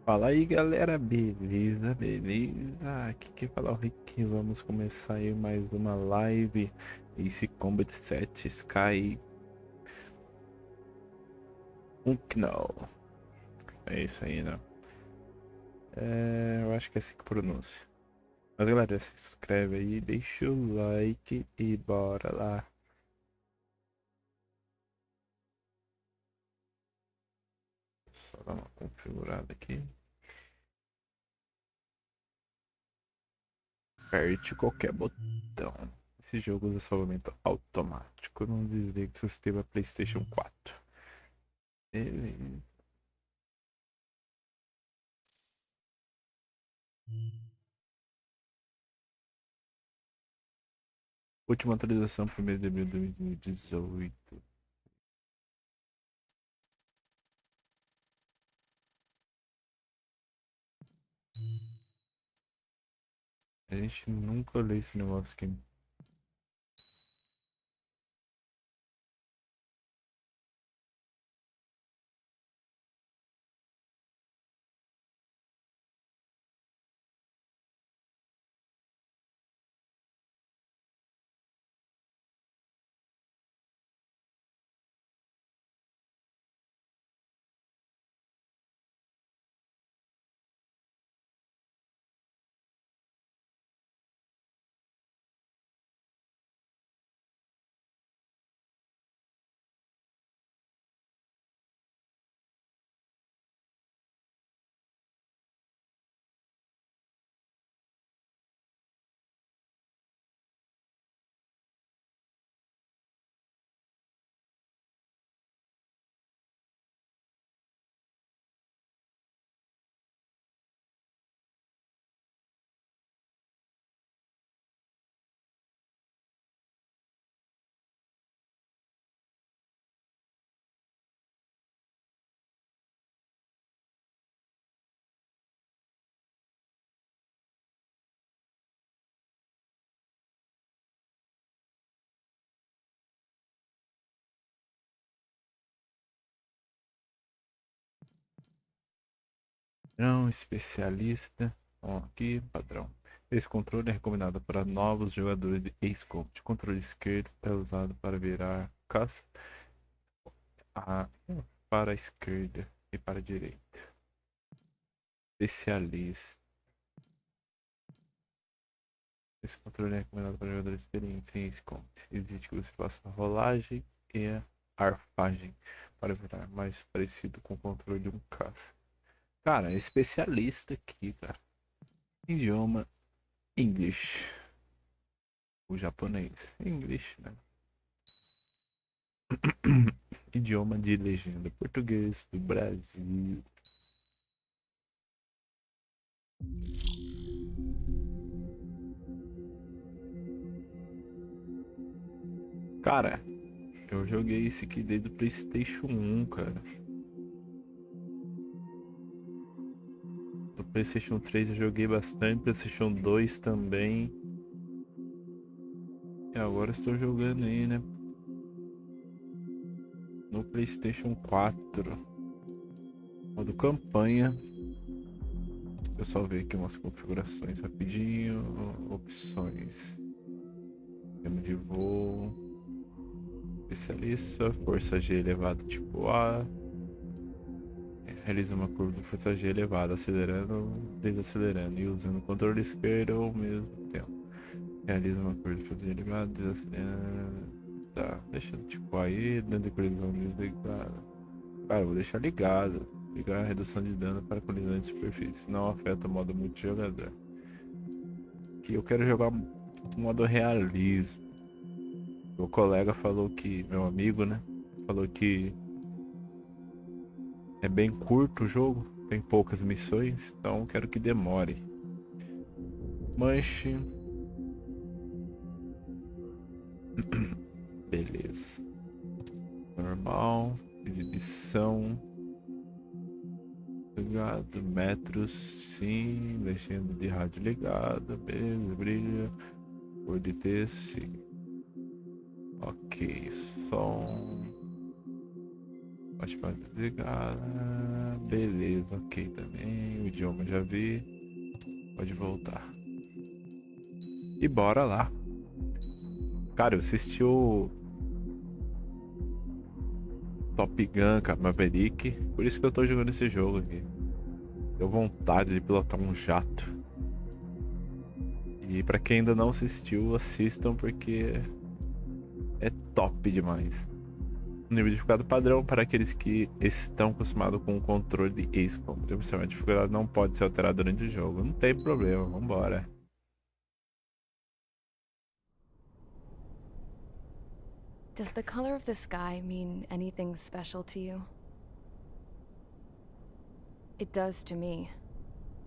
Fala aí galera, beleza, beleza? Aqui quem fala é o Rick, vamos começar aí mais uma live Ace Combat 7 Sky Unknown. É isso aí, né? Eu acho que é assim que pronuncia. Mas galera, se inscreve aí, deixa o like e bora lá. Só dar uma configurada aqui. Aperte qualquer botão. Esse jogo usa salvamento automático, não desligue seu sistema PlayStation 4. Beleza. Última atualização, 1º de abril de 2018. A gente nunca lê esse negócio aqui. Não, especialista. Bom, aqui, padrão. Esse controle é recomendado para novos jogadores de Ace Combat. O controle esquerdo é usado para virar caça a, para a esquerda e para a direita. Especialista. Esse controle é recomendado para jogadores experientes em Ace Combat. Exige que você faça a rolagem e a arfagem para virar mais parecido com o controle de um caça. Cara, especialista aqui, cara. Idioma English. O japonês. English, né? Idioma de legenda. Português do Brasil. Cara, eu joguei esse aqui desde o PlayStation 1, cara. No PlayStation 3 eu joguei bastante, PlayStation 2 também. E agora estou jogando aí, né? No PlayStation 4. Modo campanha. Eu só ver aqui umas configurações rapidinho. Opções. Tema de voo. Especialista. Força G elevada tipo A. Realiza uma curva de força G elevada, acelerando, desacelerando e usando o controle esquerdo ao mesmo tempo. Realiza uma curva de força G elevada, desacelerando. Tá, deixa tipo aí, dano de colisão desligado. Cara, eu vou deixar ligado. Ligar a redução de dano para colisão de superfície. Não afeta o modo multijogador. Que eu quero jogar modo realismo. O colega falou que, meu amigo, né? Falou que é bem curto o jogo, tem poucas missões, então quero que demore. Manche. Beleza. Normal. Exibição. Ligado. Metros. Sim. Legenda de rádio ligada. Beleza. Brilha. Cor de texto. Sim. Ok. Som. Pode desligada. Beleza. Ok também. idioma já vi. Pode voltar. E bora lá. Cara, eu assisti o Top Gun, cara, Maverick. Por isso que eu tô jogando esse jogo aqui. Deu vontade de pilotar um jato. E pra quem ainda não assistiu, assistam porque é top demais. Nível de dificuldade padrão para aqueles que estão acostumados com o controle de XCOM. A dificuldade não pode ser alterada durante o jogo. Não tem problema, vambora. Does the color of the sky mean anything special to you? It does to me.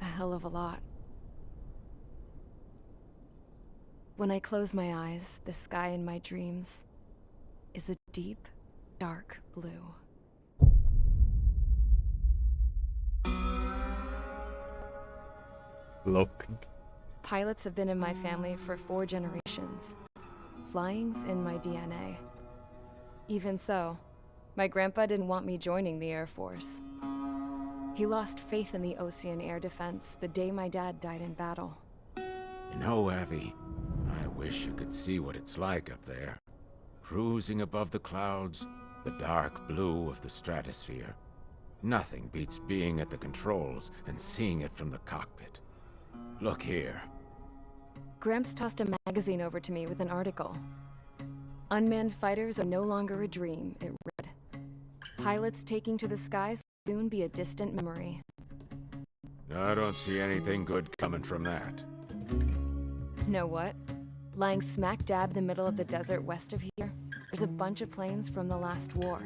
A hell of a lot. When I close my eyes, the sky in my dreams is a deep, dark blue. Look. Pilots have been in my family for 4 generations. Flying's in my DNA. Even so, my grandpa didn't want me joining the Air Force. He lost faith in the Ocean Air Defense the day my dad died in battle. You know, Abby, I wish you could see what it's like up there. Cruising above the clouds, the dark blue of the stratosphere. Nothing beats being at the controls and seeing it from the cockpit. Look here. Gramps tossed a magazine over to me with an article. Unmanned fighters are no longer a dream, it read. Pilots taking to the skies will soon be a distant memory. I don't see anything good coming from that. Know what? Lying smack dab in the middle of the desert west of here, there's a bunch of planes from the last war.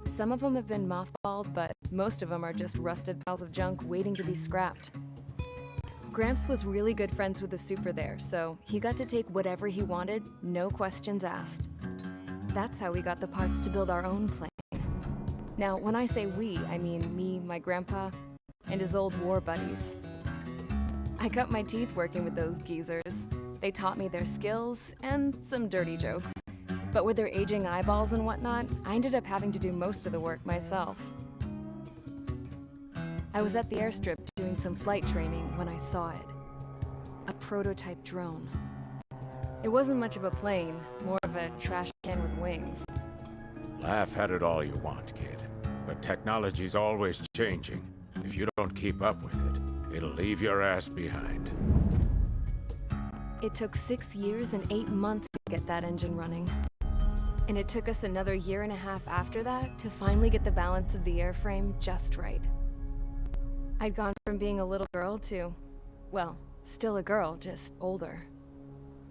Some of them have been mothballed, but most of them are just rusted piles of junk waiting to be scrapped. Gramps was really good friends with the super there, so he got to take whatever he wanted, no questions asked. That's how we got the parts to build our own plane. Now, when I say we, I mean me, my grandpa, and his old war buddies. I cut my teeth working with those geezers. They taught me their skills and some dirty jokes. But with their aging eyeballs and whatnot, I ended up having to do most of the work myself. I was at the airstrip doing some flight training when I saw it. A prototype drone. It wasn't much of a plane, more of a trash can with wings. Laugh at it all you want, kid. But technology's always changing. If you don't keep up with it, it'll leave your ass behind. It took 6 years and 8 months to get that engine running. And it took us another 1.5 years after that to finally get the balance of the airframe just right. I'd gone from being a little girl to, well, still a girl, just older.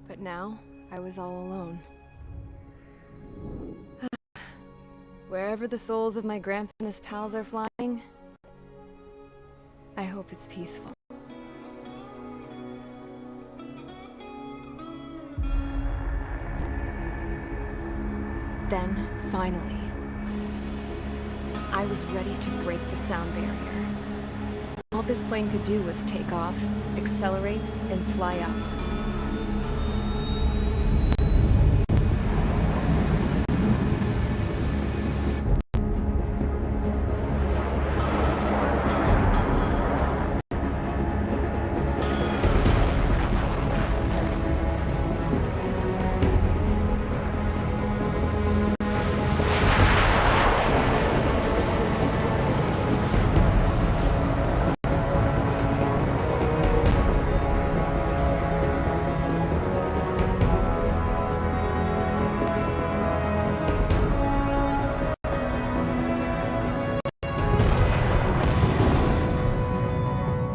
But now, I was all alone. Wherever the souls of my Gramps and his pals are flying, I hope it's peaceful. Then, finally, I was ready to break the sound barrier. All this plane could do was take off, accelerate, and fly up.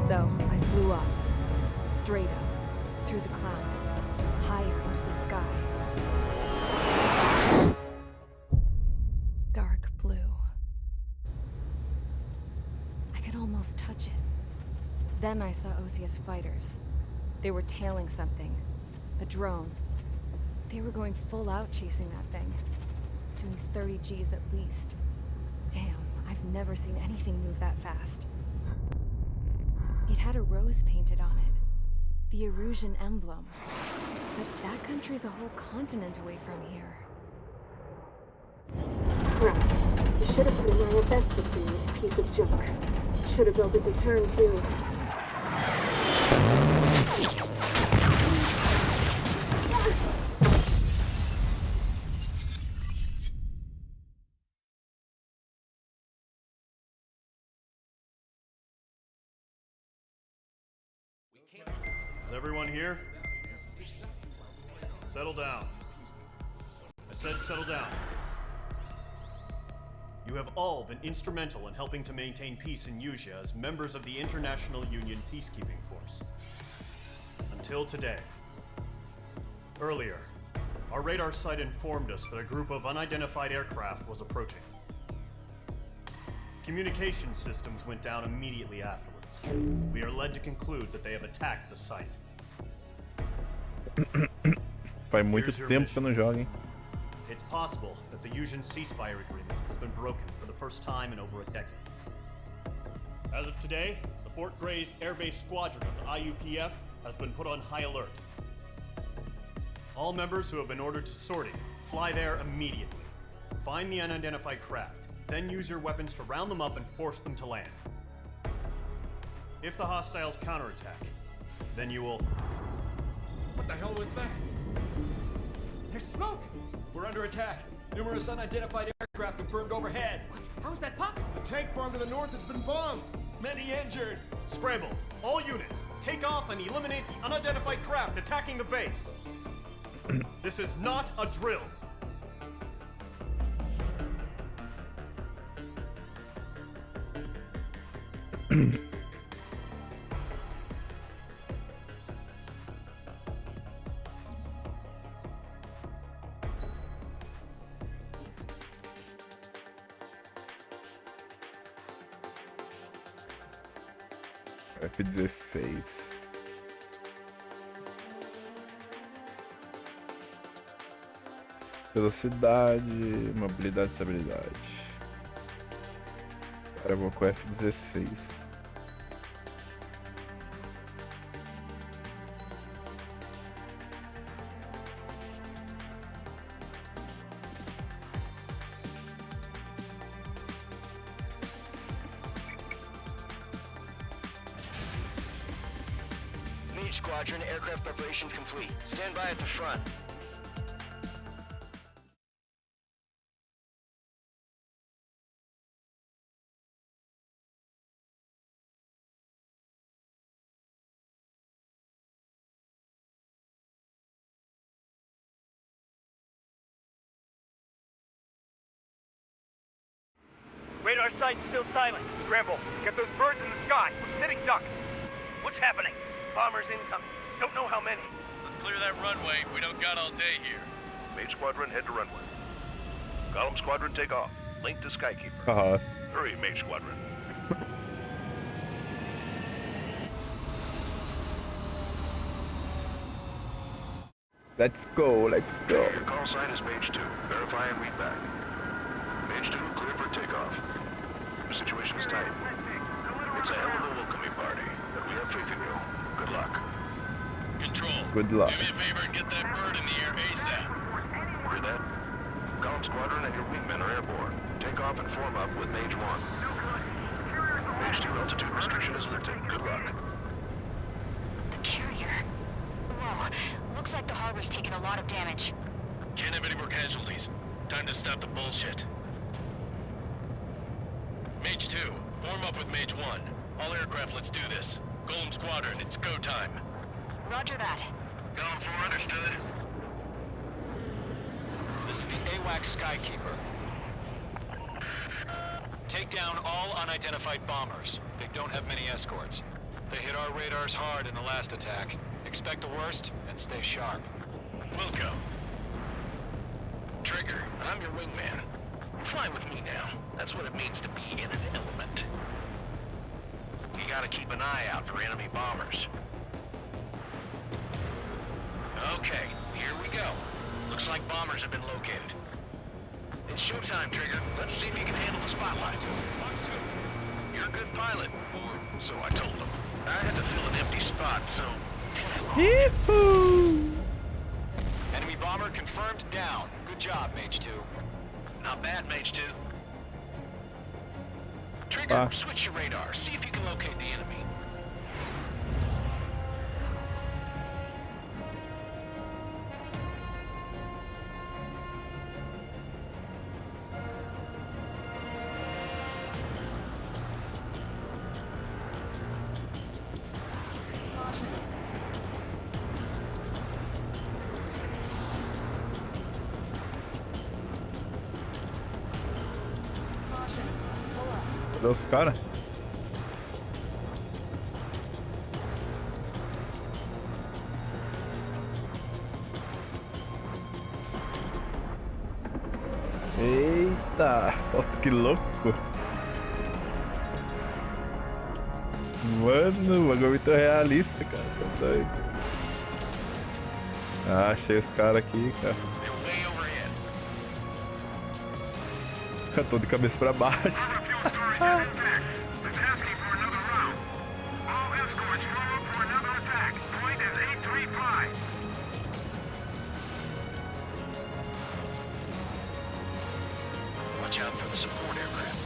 So, I flew up, straight up, through the clouds, higher into the sky. Dark blue. I could almost touch it. Then I saw Osia's fighters. They were tailing something. A drone. They were going full out chasing that thing. Doing 30 Gs at least. Damn, I've never seen anything move that fast. It had a rose painted on it. The Erusian emblem. But that country's a whole continent away from here. Should have put in my best with this piece of junk. Should have built a return too. Is everyone here? Settle down. I said settle down. You have all been instrumental in helping to maintain peace in Usea as members of the International Union Peacekeeping Force. Until today. Earlier, our radar site informed us that a group of unidentified aircraft was approaching. Communication systems went down immediately afterwards. We are led to conclude that they have attacked the site. Faz muito tempo que eu não jogo, hein? It's possible that the Usean ceasefire agreement has been broken for the first time in over a decade. As of today, the Fort Gray's Air Base Squadron of the IUPF has been put on high alert. All members who have been ordered to sortie, fly there immediately. Find the unidentified craft, then use your weapons to round them up and force them to land. If the hostiles counterattack, then you will... What the hell was that? There's smoke! We're under attack. Numerous unidentified aircraft confirmed overhead. What? How is that possible? The tank farm to the north has been bombed! Many injured. Scramble, all units, take off and eliminate the unidentified craft attacking the base. This is not a drill. F-16. Velocidade, mobilidade e estabilidade. Agora eu vou com F-16. Squadron, aircraft preparations complete. Stand by at the front. Radar site's still silent. Scramble. Get those birds in the sky. We're sitting ducks. What's happening? Bombers incoming. Don't know how many. Let's clear that runway. We don't got all day here. Mage Squadron, head to runway. Column Squadron, take off. Link to Skykeeper. Hurry, Mage Squadron. Let's go, let's go. Your call sign is Mage 2. Verify and read back. Mage 2, clear for takeoff. Your situation is tight. It's a hell of a welcoming party, but we have faith in you. Good luck. Control. Good luck. Do me a favor and get that bird in the air ASAP. Hear that? Column Squadron and your wingmen are airborne. Take off and form up with Mage 1. Mage 2, altitude restriction is lifted. Good luck. The carrier. Whoa. Looks like the harbor's taken a lot of damage. Can't have any more casualties. Time to stop the bullshit. Mage 2, form up with Mage 1. All aircraft, let's do this. Golem Squadron, it's go time. Roger that. Golem 4, understood. This is the AWACS Skykeeper. Take down all unidentified bombers. They don't have many escorts. They hit our radars hard in the last attack. Expect the worst and stay sharp. Wilco. Trigger, I'm your wingman. Fly with me now. That's what it means to be in an element. You gotta keep an eye out for enemy bombers. Okay, here we go. Looks like bombers have been located. It's showtime, Trigger. Let's see if you can handle the spotlight. You're a good pilot, or so I told them. I had to fill an empty spot, so... Yee-hoo! Enemy bomber confirmed down. Good job, Mage 2. Not bad, Mage 2. Trigger, switch your radar. See if you can locate the enemy. Cadê os caras? Eita! Nossa, que louco! Mano, o bagulho é muito realista, cara. Tá doido. Ah, achei os caras aqui, cara. Eu tô de cabeça pra baixo. Watch out for the support aircraft.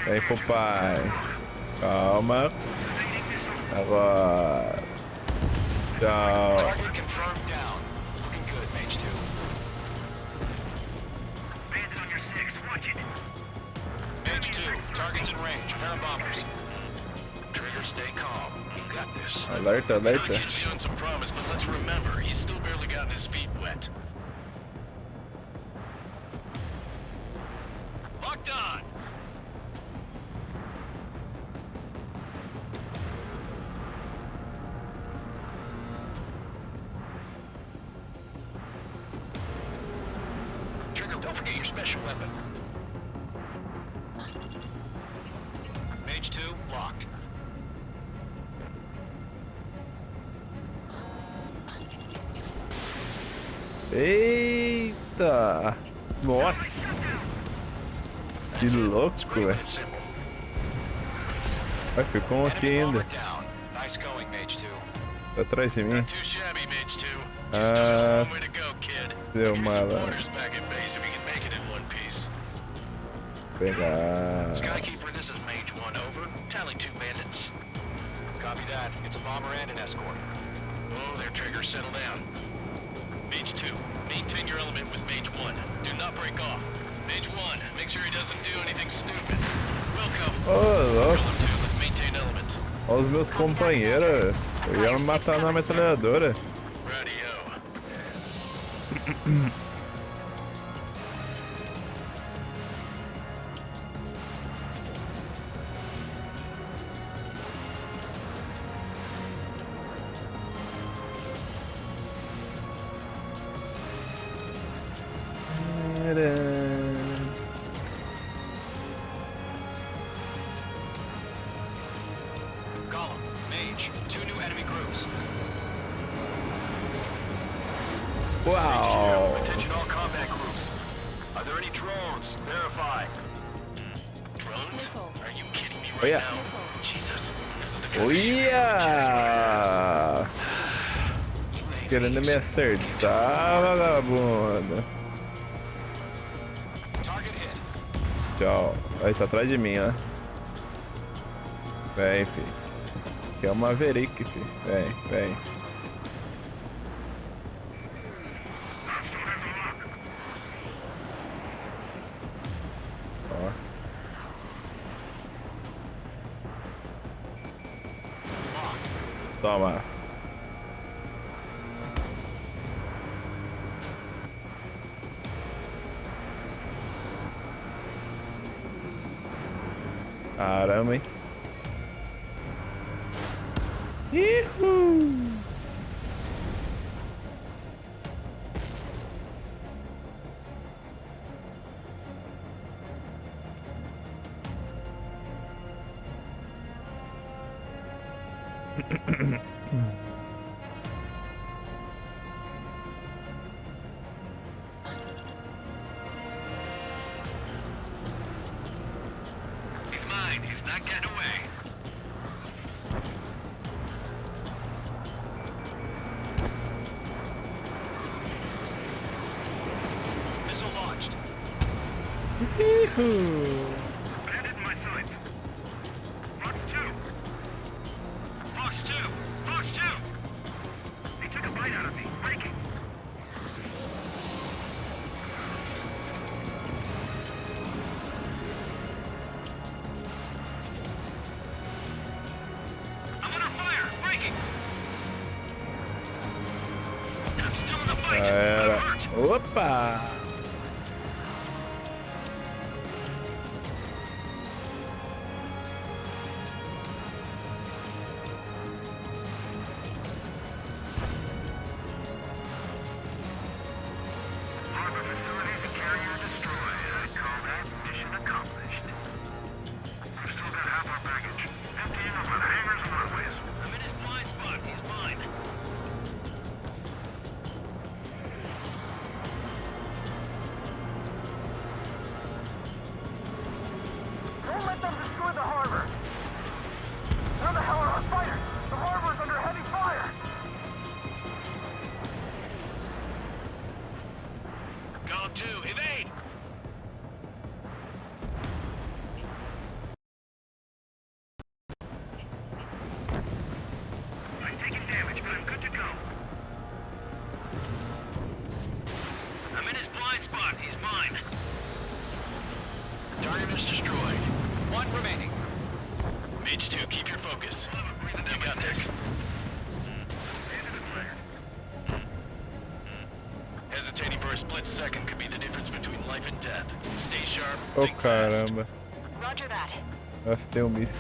Vem, papai. Calma. Agora. Tchau. Target confirmed down. Looking good, Mage 2. Bandit on your 6, watch it. Mage 2, target's in range. Pair of bombers. Trigger, stay calm. You got this. Alerta, The alerta. kid's shown some promise, but let's remember, he's still barely gotten his feet wet. Locked on! Trigger, don't forget your special weapon. Mage 2, locked. Eita! Nossa! Que louco, velho. Vai, ficou um aqui Enemy ainda. bomber down. Nice going, Mage 2. Tá atrás de mim. Not too shabby, Mage 2. Just Ah, a long way to go, kid. deu Give me some mala. pointers back at base if we can make it in one piece. Pegar. Skykeeper, this is Mage 1, over. Tally 2 bandits. Copy that. It's a bomber and an escort. Oh, there, Trigger, settle down. Mage 2, maintain your element with Mage 1. Do not break off. Mage 1, make sure he doesn't do anything stupid. Wilco, Ô, louco. Drill him 2, let's maintain element. Olha os meus companheiros. Eu ia me matar na metralhadora. Radio. Gollum, Mage, 2 new enemy groups. Uau! Attention all combat groups. Are there any drones? Verify. Drones? Are you kidding me Oh, right yeah. now? Jesus, this is the kind of shit we don't chance Olha! Querendo me acertar, vagabundo. Target hit. Tchau. Aí tá atrás de mim, ó. Vem, fi. Que é uma Maverick, fi. Vem, vem. Ó. Toma. Caramba, hein? Ihu! He's mine. He's not getting away. Missile Yee-hoo. Bandit in my sights. Fox 2. Fox 2. Fox 2. He took a bite out of me. Breaking. I'm under fire. Breaking. I'm still in the fight. Já era. I'm hurt. Opa! Harbor facilities and carrier destroyed. I'd call that mission accomplished. We've still got half our baggage. Emptying over the hangars and runways. I'm in his blind spot. He's mine. Don't let them destroy the harbor. Where the hell are our fighters? The harbor's under heavy fire. Column 2, evade! I'm taking damage, but I'm good to go. I'm in his blind spot. He's mine. Target is destroyed. One remaining. Mage 2, keep your focus. You got this. Hesitating for a split second could be the difference between life and death. Stay sharp. Oh think fast. caramba. Roger that. Gastei um míssil.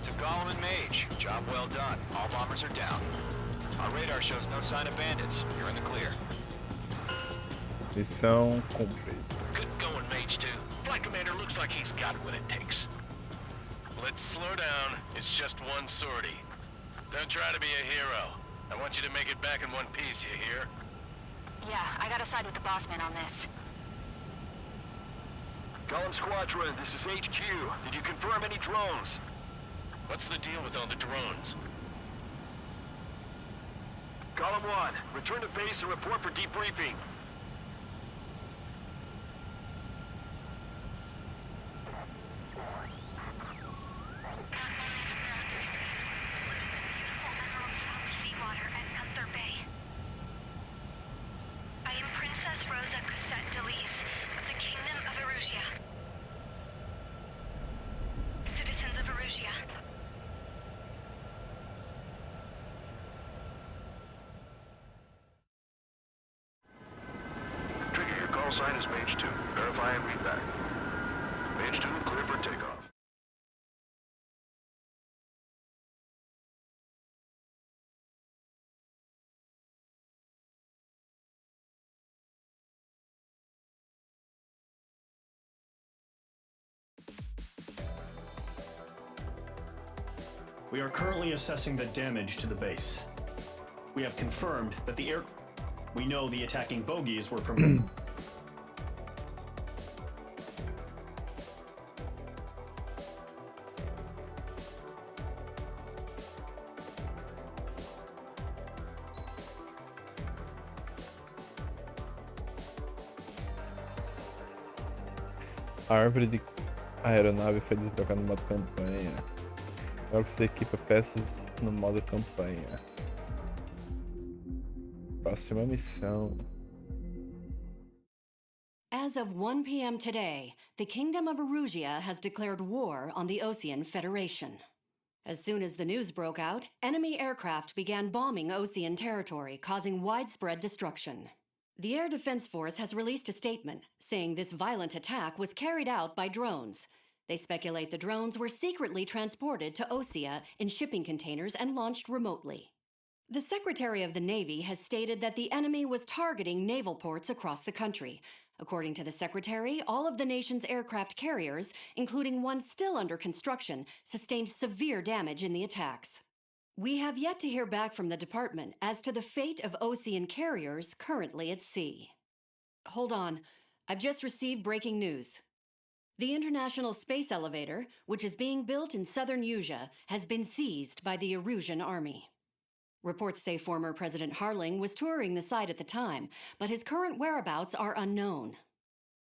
To Gollum and Mage, job well done. All bombers are down. Our radar shows no sign of bandits. You're in the clear. Missão cumprida. Good going, Mage 2. Flight Commander looks like he's got what it takes. Let's slow down. It's just one sortie. Don't try to be a hero. I want you to make it back in one piece, you hear? Yeah, I gotta side with the boss man on this. Column Squadron, this is HQ. Did you confirm any drones? What's the deal with all the drones? Column 1, return to base and report for debriefing. Seawater at Gunther Bay. I am Princess Rosa Cosette Delise of the Kingdom of Erusia. Citizens of Erusia. Trigger, your call sign is Mage 2. Verify and read back. Mage 2, clear for takeoff. We are currently assessing the damage to the base. We have confirmed that we know the attacking bogies were from... A árvore de aeronave foi deslocada no modo campanha. Agora você equipa peças no modo campanha. Próxima missão. As of 1 p.m. today, the Kingdom of Erusia has declared war on the Osean Federation. As soon as the news broke out, enemy aircraft began bombing Osean territory, causing widespread destruction. The Air Defense Force has released a statement saying this violent attack was carried out by drones. They speculate the drones were secretly transported to Osea in shipping containers and launched remotely. The Secretary of the Navy has stated that the enemy was targeting naval ports across the country. According to the Secretary, all of the nation's aircraft carriers, including one still under construction, sustained severe damage in the attacks. We have yet to hear back from the department as to the fate of Osean carriers currently at sea. Hold on. I've just received breaking news. The International Space Elevator, which is being built in southern Usea, has been seized by the Erusian army. Reports say former President Harling was touring the site at the time, but his current whereabouts are unknown.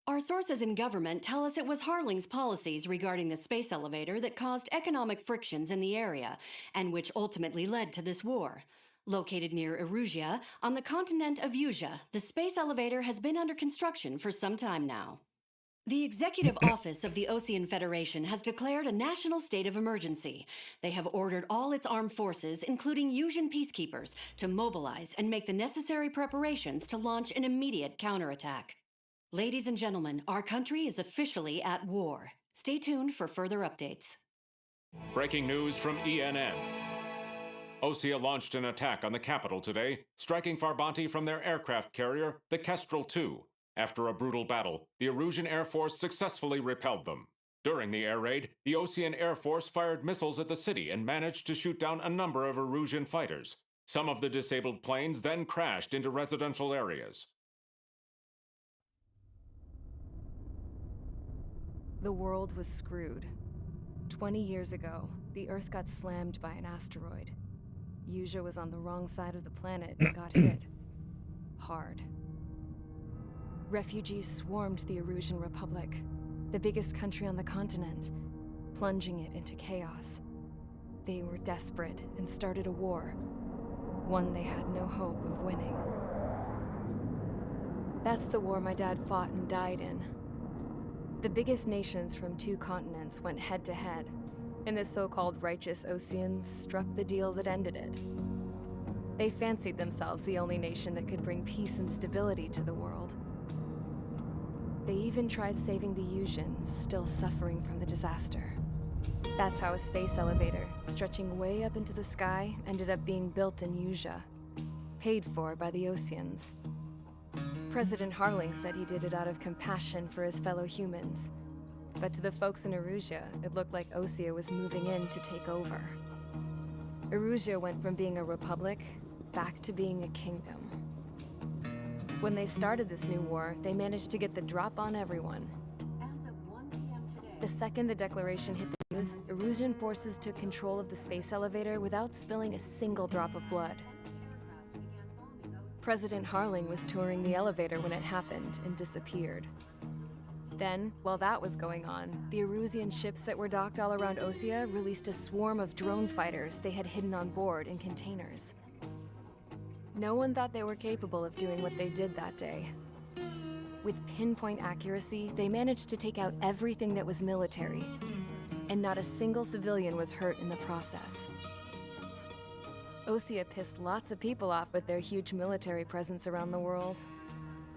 Our sources in government tell us it was Harling's policies regarding the space elevator that caused economic frictions in the area, and which ultimately led to this war. Located near Erusea, on the continent of Usea, the space elevator has been under construction for some time now. The Executive Office of the Osean Federation has declared a national state of emergency. They have ordered all its armed forces, including Usean peacekeepers, to mobilize and make the necessary preparations to launch an immediate counterattack. Ladies and gentlemen, our country is officially at war. Stay tuned for further updates. Breaking news from ENN. Osea launched an attack on the capital today, striking Farbanti from their aircraft carrier, the Kestrel II. After a brutal battle, the Erusian Air Force successfully repelled them. During the air raid, the Osean Air Force fired missiles at the city and managed to shoot down a number of Erusian fighters. Some of the disabled planes then crashed into residential areas. The world was screwed. 20 years ago, the Earth got slammed by an asteroid. Usea was on the wrong side of the planet and got hit. Hard. Refugees swarmed the Erusian Republic, the biggest country on the continent, plunging it into chaos. They were desperate and started a war, one they had no hope of winning. That's the war my dad fought and died in. The biggest nations from 2 continents went head-to-head, and the so-called righteous Oseans struck the deal that ended it. They fancied themselves the only nation that could bring peace and stability to the world. They even tried saving the Useans, still suffering from the disaster. That's how a space elevator, stretching way up into the sky, ended up being built in Usea, paid for by the Oseans. President Harling said he did it out of compassion for his fellow humans. But to the folks in Erusea, it looked like Osea was moving in to take over. Erusea went from being a republic back to being a kingdom. When they started this new war, they managed to get the drop on everyone. The second the declaration hit the news, Erusian forces took control of the space elevator without spilling a single drop of blood. President Harling was touring the elevator when it happened and disappeared. Then, while that was going on, the Erusian ships that were docked all around Osea released a swarm of drone fighters they had hidden on board in containers. No one thought they were capable of doing what they did that day. With pinpoint accuracy, they managed to take out everything that was military, and not a single civilian was hurt in the process. Osea pissed lots of people off with their huge military presence around the world.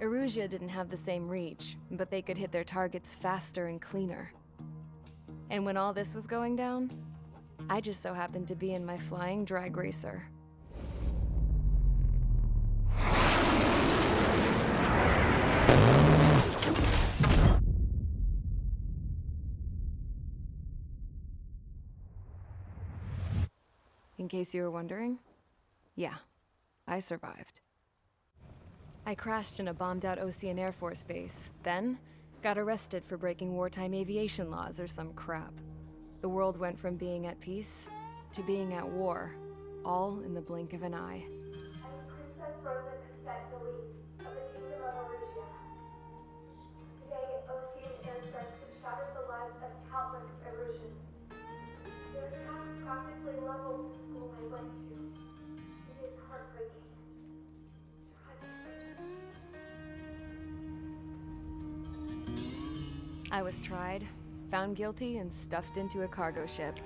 Erusea didn't have the same reach, but they could hit their targets faster and cleaner. And when all this was going down, I just so happened to be in my flying drag racer. In case you were wondering, yeah, I survived. I crashed in a bombed-out Osean Air Force base, then got arrested for breaking wartime aviation laws or some crap. The world went from being at peace to being at war, all in the blink of an eye. Princess Rosa Cassette Delise of the Kingdom of Erusea. Today, Osean airstrikes have shattered the lives of countless Erusians. Their attacks practically leveled the school I went to. It is heartbreaking. Tragic. I was tried, found guilty, and stuffed into a cargo ship.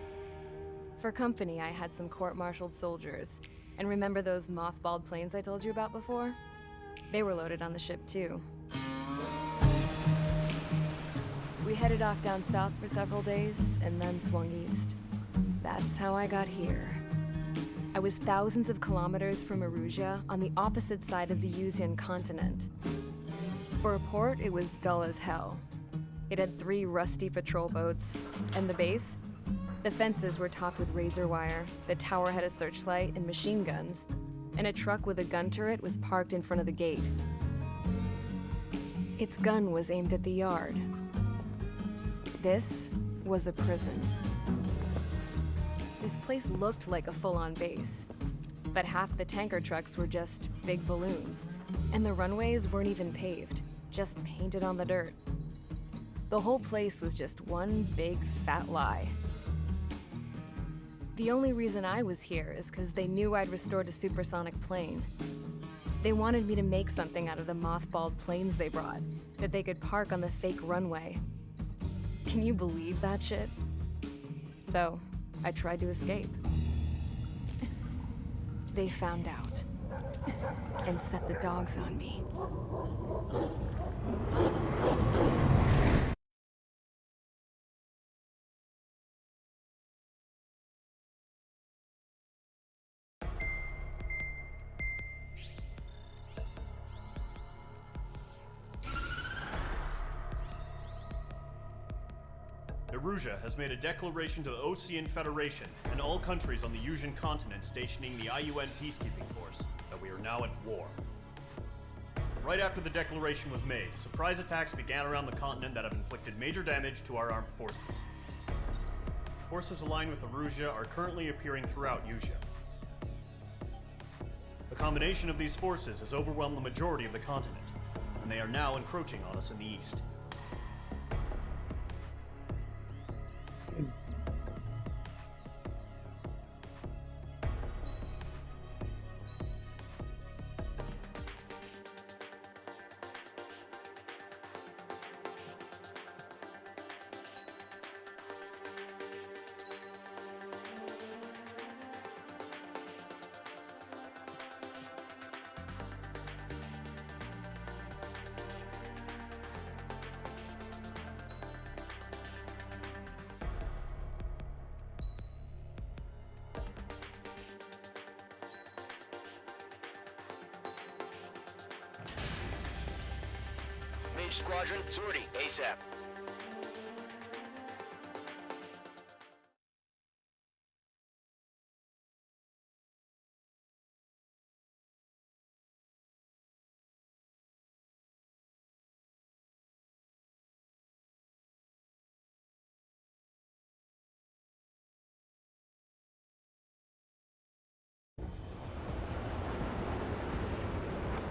For company, I had some court-martialed soldiers. And remember those mothballed planes I told you about before? They were loaded on the ship, too. We headed off down south for several days, and then swung east. That's how I got here. I was thousands of kilometers from Erusea, on the opposite side of the Usean continent. For a port, it was dull as hell. It had 3 rusty patrol boats, and the base? The fences were topped with razor wire, the tower had a searchlight and machine guns, and a truck with a gun turret was parked in front of the gate. Its gun was aimed at the yard. This was a prison. This place looked like a full-on base, but half the tanker trucks were just big balloons, and the runways weren't even paved, just painted on the dirt. The whole place was just one big fat lie. The only reason I was here is because they knew I'd restored a supersonic plane. They wanted me to make something out of the mothballed planes they brought, that they could park on the fake runway. Can you believe that shit? So, I tried to escape. They found out, and set the dogs on me. Erusia has made a declaration to the Ocean Federation and all countries on the Yusian continent stationing the IUN peacekeeping force that we are now at war. Right after the declaration was made, surprise attacks began around the continent that have inflicted major damage to our armed forces. Forces aligned with Erusia are currently appearing throughout Yusia. The combination of these forces has overwhelmed the majority of the continent, and they are now encroaching on us in the east. Mage Squadron, sortie, ASAP.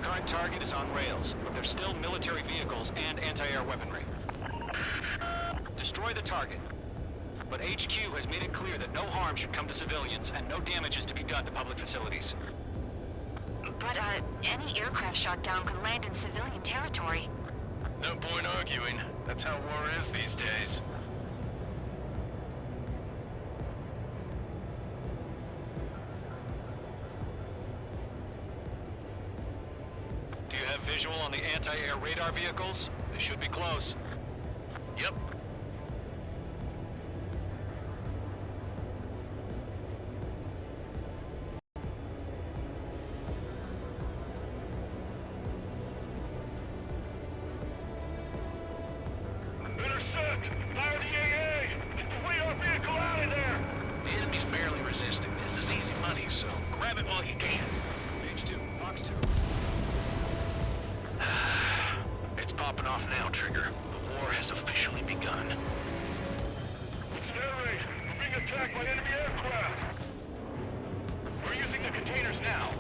Current target is on rails, but there's still military vehicles and anti-air weaponry. Destroy the target. But HQ has made it clear that no harm should come to civilians and no damage is to be done to public facilities. But, any aircraft shot down could land in civilian territory. No point arguing. That's how war is these days. Do you have visual on the anti-air radar vehicles? They should be close. Yep. Intercept! Fire the AA! Get the radar vehicle out of there! The enemy's barely resisting. This is easy money, so grab it while you can. H2, Box 2. It's popping off now, Trigger. The war has officially begun. It's an air raid. We're being attacked by enemy aircraft. We're using the containers now.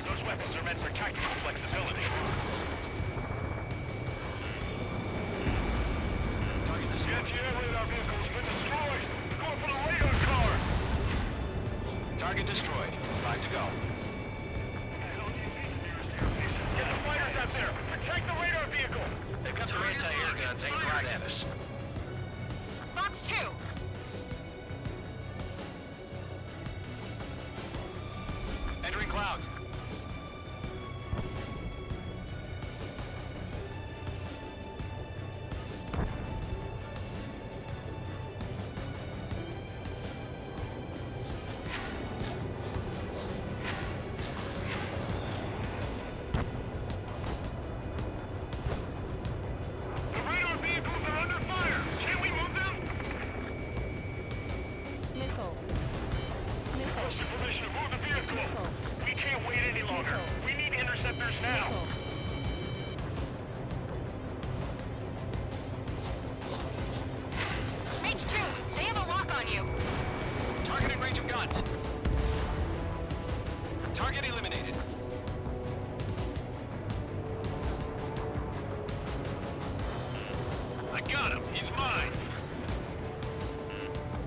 Those weapons are meant for tactical flexibility. Target The destroyed. anti-air radar vehicle has been destroyed. We're going for the radar car. Target destroyed. 5 to go. Get the fighters out there. Protect the radar vehicle. They've got their anti-air guns aimed right at us. Box 2! Entering clouds. The radar vehicles are under fire. Can we move them? fighters now. H2, they have a lock on you. Target in range of guns. Target eliminated. I got him. He's mine.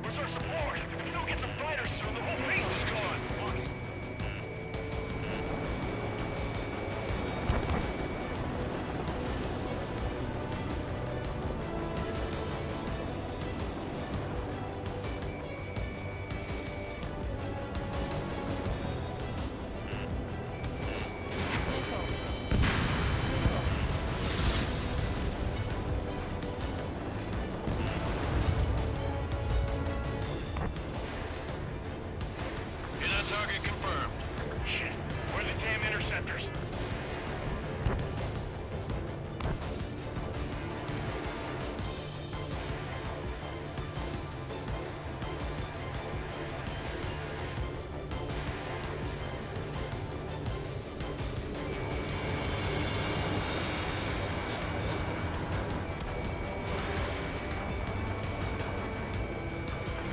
Where's our support? If you don't get some fighters soon, the whole base is gone. Walking. Hit on target confirmed. Shit. Where are the damn interceptors?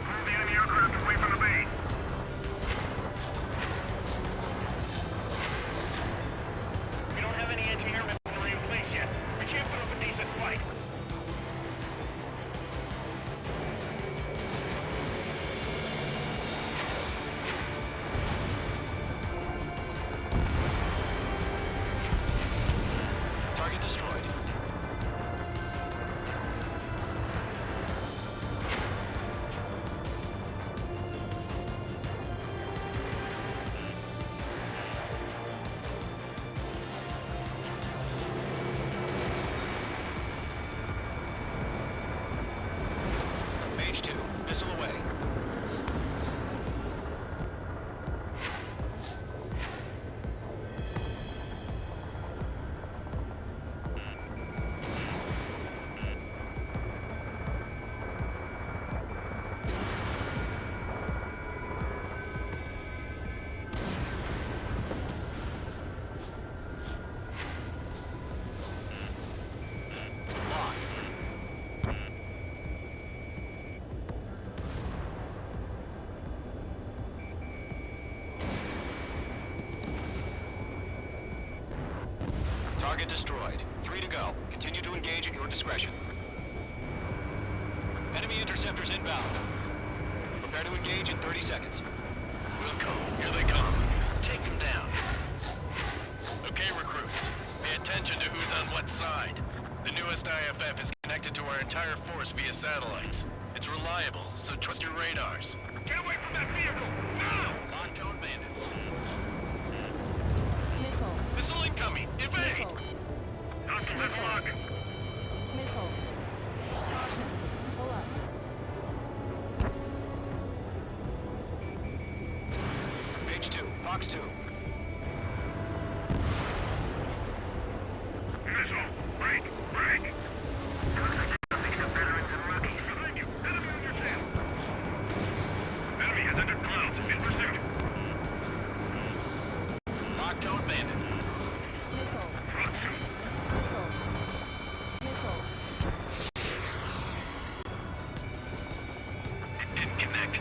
Move the enemy aircraft away from the base. We don't have any engineer weaponry in place yet. We can't put up a decent fight. Target destroyed. Mage 2, missile away. Locked. Target destroyed. 3 to go. Continue to engage at your discretion. Enemy interceptors inbound. Prepare to engage in 30 seconds. Wilco, here they come. Take them down. Okay, recruits. Pay attention to who's on what side. The newest IFF is connected to our entire force via satellites. It's reliable, so trust your radars. Get away from that vehicle! Now! Pontoon bandits. Missile incoming! Evade! Hostile headlock! Mage 2, Fox 2. Missile! Break! Break! These are veterans and rookies. Behind you! Enemy on your tail! Enemy has entered clouds. In pursuit! Pontoon bandit. It didn't connect.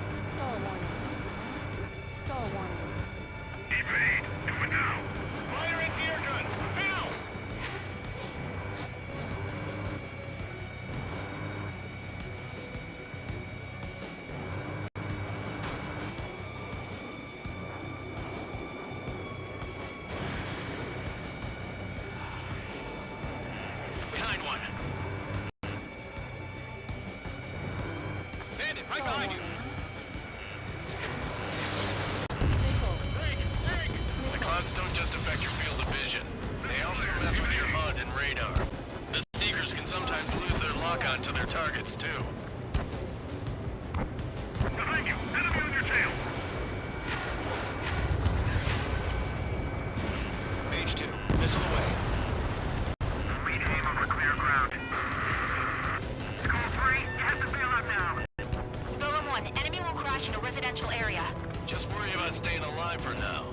Evade! Do it now! Fire anti-air gun! Now! Behind one. Bandit, right behind you. The clouds don't just affect your field of vision. They also mess with your HUD and radar. The Seekers can sometimes lose their lock-on to their targets, too. Behind you! Enemy on your tail! Mage 2, missile away. Lead aim over clear ground. Skull 3, has to bail out now. Golem 1, enemy will crash in a residential area. Just worry about staying alive for now.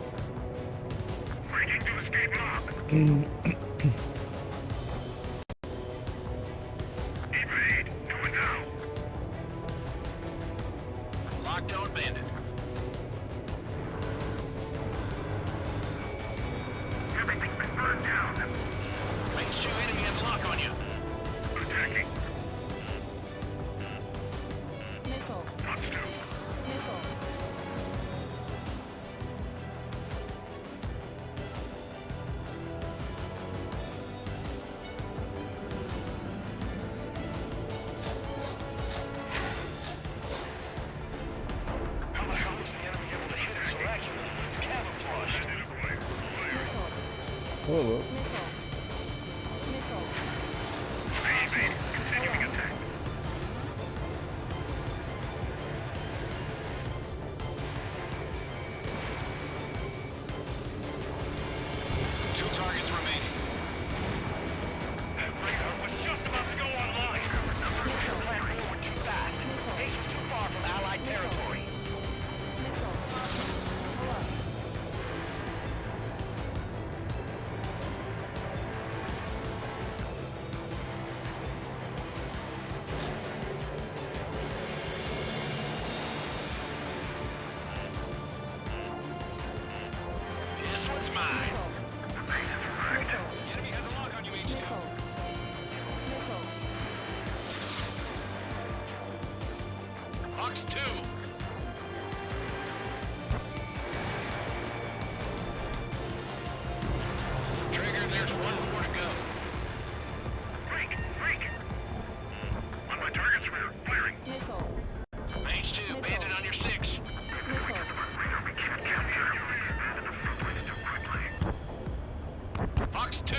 Breaking to escape lock. Evade! Do it now! Lockdown bandit. Everything's been burned down. Range 2 enemy has lock on you. Attacking. Missile. Fox 2. Missile. How the hell was the enemy able to hit us so accurately? It's camouflage. Ô, louco. Missile. Evade. Continuing attack. Two targets remaining. That radar was just about to go online. Your plan forward too fast. Base is too far from Allied territory. This one's mine. The enemy has a lock on you, H2. Fox 2. Trigger, there's one more to go. Freak! Freak! On my target's rear. Firing. Range 2, bandit on your 6. Radar we can't capture. The front line is too quickly. Fox 2.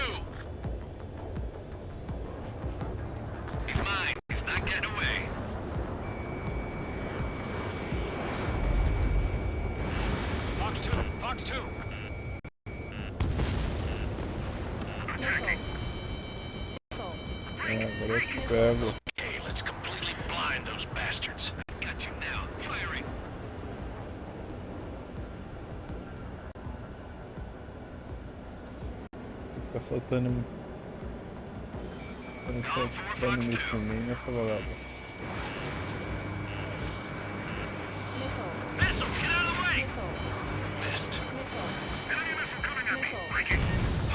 He's mine. He's not getting away. Fox 2. Fox 2. Agora eu te pego. Okay, let's completely blind those bastards. Got you now. Firing. Fica soltando isso em mim nessa balada. Missile, get out of the way! Missed. Enemy missile coming at me. Breaking.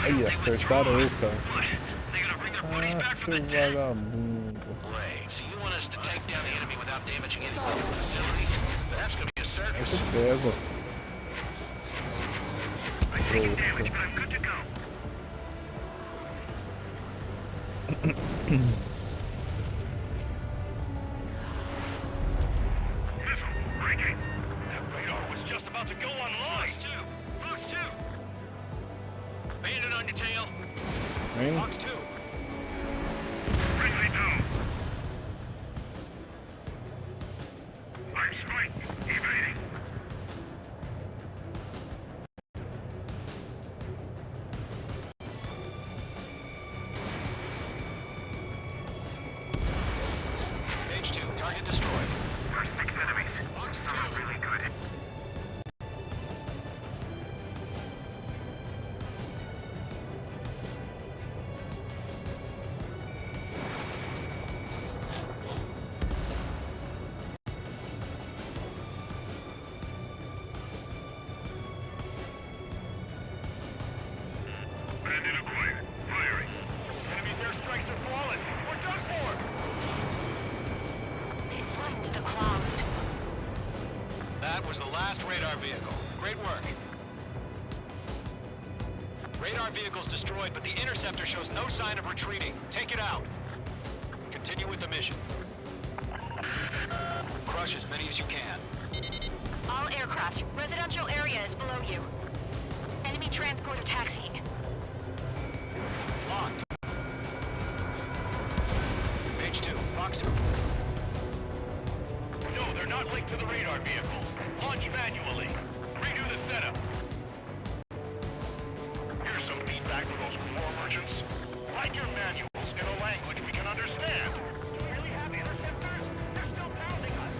Aí, acertaram eu, cara. What? They gonna bring their buddies back from the Seu dead? vagabundo. Wait, so you want us to take down the enemy without damaging any local facilities? That's gonna be a Eu circus. te pego. I'm taking damage, but I'm good to go. Missile. Breaking. That radar was just about to go online. Fox 2! Bandit on your tail. Hein? Fox 2. Friendly down. I'm spiked. Evading. H2. Target destroyed. First 6 enemies. Some are really good. Bandit acquired. Firing. Enemy's airstrikes are flawless. We're done for! They fled into the clouds. That was the last radar vehicle. Great work. Radar vehicle's destroyed, but the interceptor shows no sign of retreating. Take it out. Continue with the mission. Crush as many as you can. All aircraft. Residential area is below you. Enemy transporter taxiing. Locked. H2. Fox 2. No, they're not linked to the radar vehicles. Launch manually. Redo the setup. Here's some feedback for those war merchants. Write your manuals in a language we can understand. Do we really have interceptors? They're still pounding us.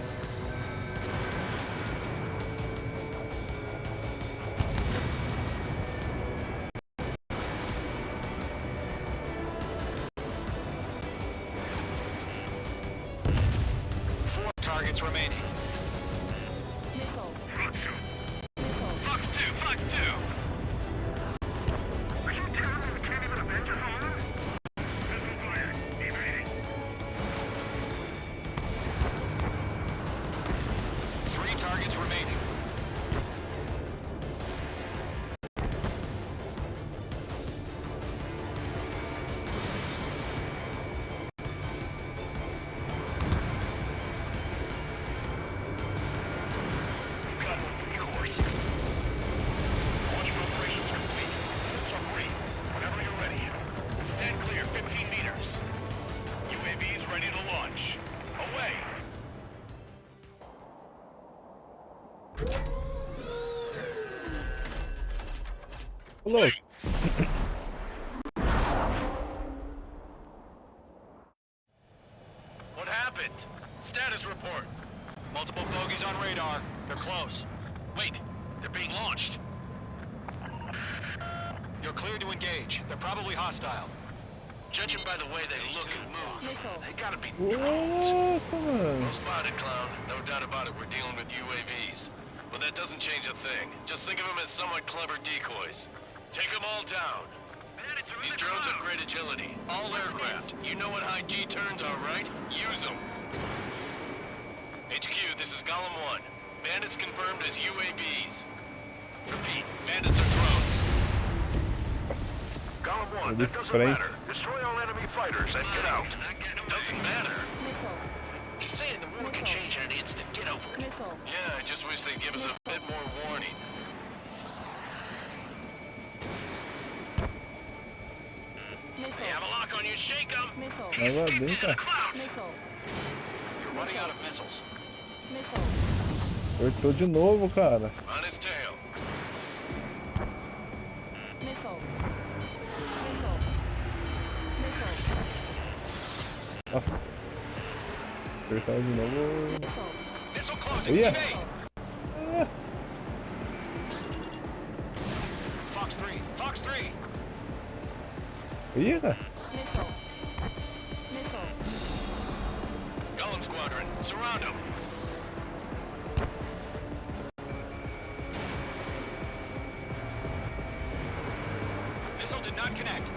targets remaining. Fox 2, Fox 2! Are you telling me we can't even avenge your home? Missile fired. Evading. 3 targets remaining. Hello. What happened? Status report. Multiple bogeys on radar. They're close. Wait, they're being launched. You're cleared to engage. They're probably hostile. Judging by the way they look and move, they gotta be Ô, drones. louco, mano. Well spotted, clown. No doubt about it, we're dealing with UAVs. But that doesn't change a thing. Just think of them as somewhat clever decoys. Take them all down. These drones have great agility. All aircraft. You know what high G turns are, right? Use them. HQ, this is Golem 1. Bandits confirmed as UAVs. Repeat, bandits are drones. Golem 1, that doesn't matter. Destroy all enemy fighters and get out. Doesn't matter. He's saying the war can change in an instant. Get over it. Yeah, I just wish they'd give us a bit more warning. They have a lock on you, shake them! Vai lá dentro. You're running out of missiles. Cortou de novo, cara. On his tail. Nossa. Apertar de novo. Missile closing. Ia. Evade. Fox 3. Fox 3. Ih, cara. Golem Squadron, surround them. Missile did not connect.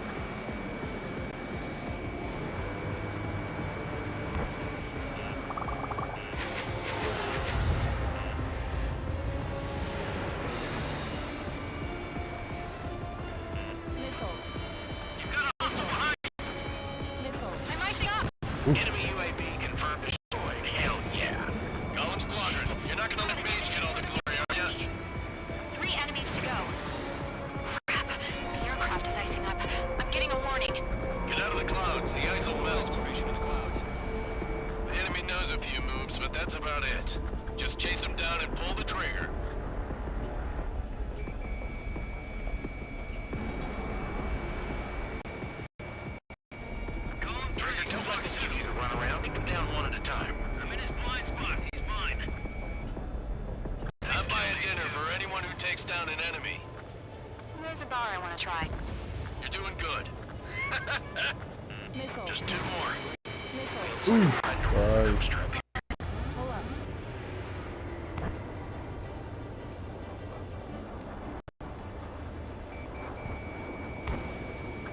Enemy UAV confirmed destroyed. Hell yeah. Golem Squadron, you're not gonna let Mage get all the glory, are ya? 3 enemies to go. Crap. The aircraft is icing up. I'm getting a warning. Get out of the clouds. The ice will melt. Formation in the clouds. The enemy knows a few moves, but that's about it. Just chase them down and pull the trigger. Trigger, don't let the Fugitive run around. Keep him down one at a time. I'm in his blind spot. He's mine. I'll buy a dinner for anyone who takes down an enemy. There's a bar I want to try. You're doing good. Just 2 more. Vai.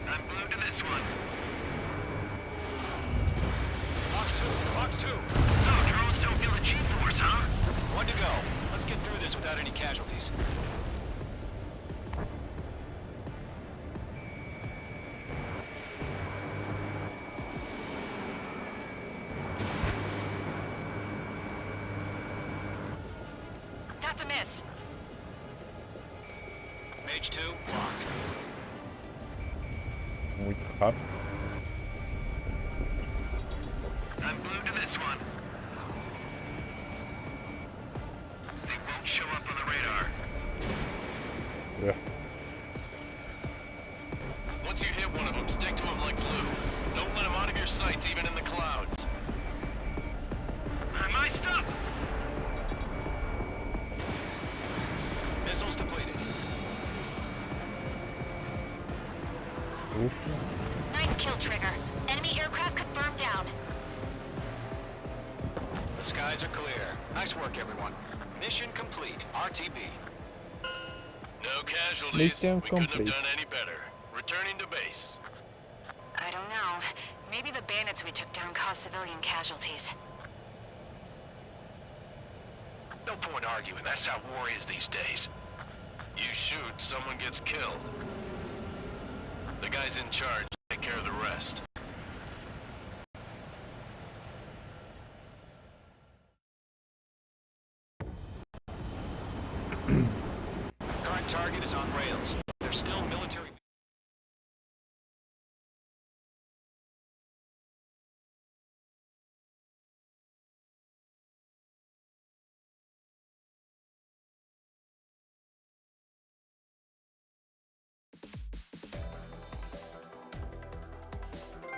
I'm glued to this one. Fox 2. Fox 2. So, drones don't feel the G-force, huh? 1 to go. Let's get through this without any casualties. That's a miss. Mage 2, locked. Muito rápido. I'm glued to this one. They won't show up on the radar. É. Once you hit one of them, stick to him like glue. Don't let him out of your sights, even in the clouds. Am I stuck? Missiles depleted. Nice kill, Trigger. Enemy aircraft confirmed down. The skies are clear. Nice work, everyone. Mission complete. RTB. No casualties. Mission We couldn't have complete. done any better. Returning to base. I don't know. Maybe the bandits we took down caused civilian casualties. No point arguing. That's how war is these days. You shoot, someone gets killed. The guys in charge take care of the rest. Current target is on rails. There's still military...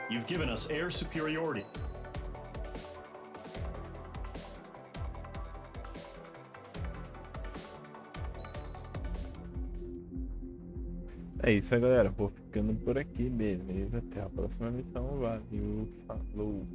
You've given us air superiority. É isso aí, galera. Vou ficando por aqui, beleza? Até a próxima missão. Valeu, falou!